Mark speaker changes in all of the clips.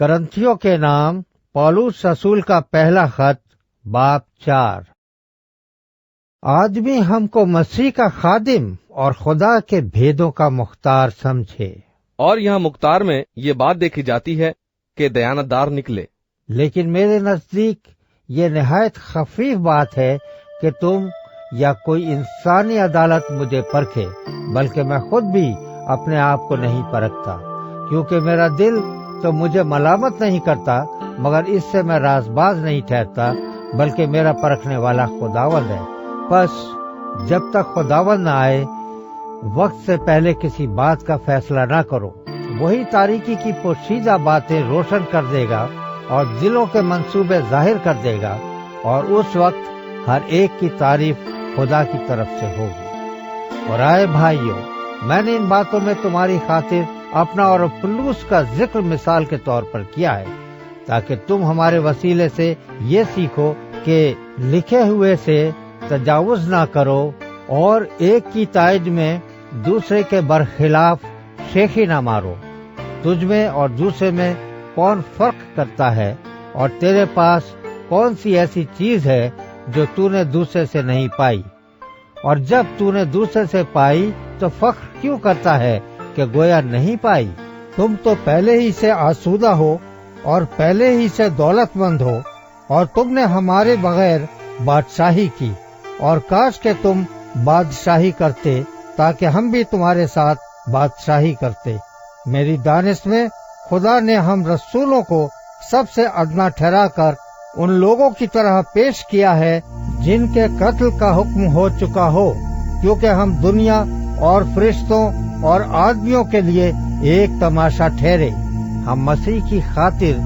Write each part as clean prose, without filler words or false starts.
Speaker 1: करंथियों के नाम पौलुस रसूल का पहला खत बाब 4। आदमी हमको मसीह का खादिम और खुदा के भेदों का मुख्तार समझे।
Speaker 2: और यहाँ मुख्तार में ये बात देखी जाती है कि दयानतदार निकले।
Speaker 1: लेकिन मेरे नजदीक ये निहायत खफीफ बात है कि तुम या कोई इंसानी अदालत मुझे परखे, बल्कि मैं खुद भी अपने आप को नहीं परखता, क्योंकि मेरा दिल तो मुझे मलामत नहीं करता, मगर इससे मैं राजबाज नहीं ठहरता, बल्कि मेरा परखने वाला खुदावंद है। बस जब तक खुदावंद न आए, वक्त से पहले किसी बात का फैसला न करो। वही तारीकी की पोशीदा बातें रोशन कर देगा और दिलों के मंसूबे जाहिर कर देगा, और उस वक्त हर एक की तारीफ खुदा की तरफ से होगी। और आए भाइयों, मैंने इन बातों में तुम्हारी खातिर अपना और अपुल्लोस का जिक्र मिसाल के तौर पर किया है, ताकि तुम हमारे वसीले से ये सीखो कि लिखे हुए से तजावुज ना करो और एक की ताइज में दूसरे के बरखिलाफ शेखी ना मारो। तुझ में और दूसरे में कौन फर्क करता है, और तेरे पास कौन सी ऐसी चीज है जो तूने दूसरे से नहीं पाई? और जब तूने दूसरे से पाई तो फख्र क्यों करता है कि गोया नहीं पाई? तुम तो पहले ही से आसूदा हो और पहले ही से दौलतमंद हो, और तुमने हमारे बगैर बादशाही की, और काश के तुम बादशाही करते ताकि हम भी तुम्हारे साथ बादशाही करते। मेरी दानिश में खुदा ने हम रसूलों को सबसे अदना ठहराकर उन लोगों की तरह पेश किया है जिनके कत्ल का हुक्म हो चुका हो, क्योंकि हम दुनिया और फरिश्तों और आदमियों के लिए एक तमाशा ठहरे। हम मसीह की खातिर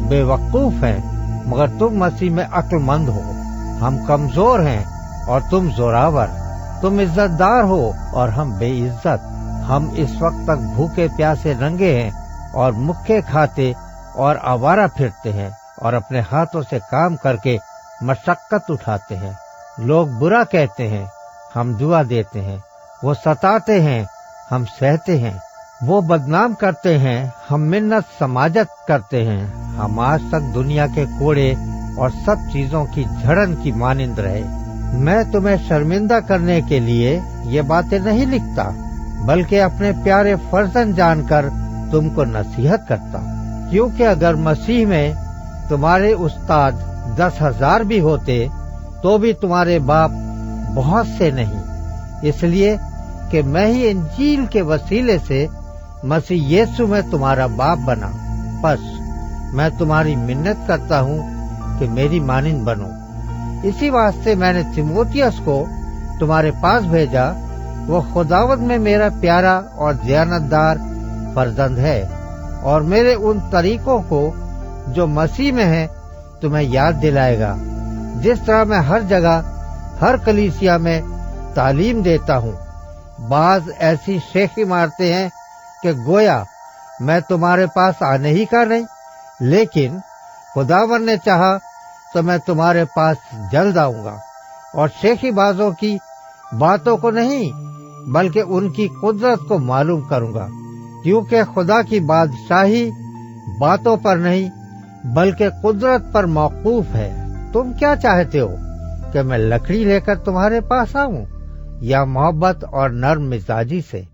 Speaker 1: बेवकूफ हैं, मगर तुम मसीह में अक्लमंद हो। हम कमजोर हैं और तुम जोरावर। तुम इज्जतदार हो और हम बेइज्जत। हम इस वक्त तक भूखे प्यासे नंगे हैं और मुक्के खाते और आवारा फिरते हैं, और अपने हाथों से काम करके मशक्कत उठाते हैं। लोग बुरा कहते हैं, हम दुआ देते हैं। वो सताते हैं, हम सहते हैं। वो बदनाम करते हैं, हम मिन्नत समाजत करते हैं। हम आज तक दुनिया के कोड़े और सब चीजों की झड़न की मानिंद रहे। मैं तुम्हें शर्मिंदा करने के लिए ये बातें नहीं लिखता, बल्कि अपने प्यारे फर्जंद जानकर तुमको नसीहत करता। क्योंकि अगर मसीह में तुम्हारे उस्ताद 10,000 भी होते तो भी तुम्हारे बाप बहुत से नहीं, इसलिए कि मैं ही इंजील के वसीले से मसीह यीशु में तुम्हारा बाप बना। बस मैं तुम्हारी मिन्नत करता हूँ कि मेरी मानिंद बनो। इसी वास्ते मैंने तीमुथियुस को तुम्हारे पास भेजा। वो खुदावंद में मेरा प्यारा और दयानतदार फर्जंद है, और मेरे उन तरीकों को जो मसीह में है तुम्हें याद दिलाएगा, जिस तरह मैं हर जगह हर कलीसिया में तालीम देता हूँ। बाज ऐसी शेखी मारते हैं कि गोया मैं तुम्हारे पास आने ही का नहीं, लेकिन खुदावंद ने चाहा तो मैं तुम्हारे पास जल्द आऊंगा, और शेखी बाजों की बातों को नहीं बल्कि उनकी कुदरत को मालूम करूंगा, क्योंकि खुदा की बादशाही बातों पर नहीं बल्कि कुदरत पर मौकूफ है। तुम क्या चाहते हो कि मैं लकड़ी लेकर तुम्हारे पास आऊं, या मोहब्बत और नर्म मिजाजी से?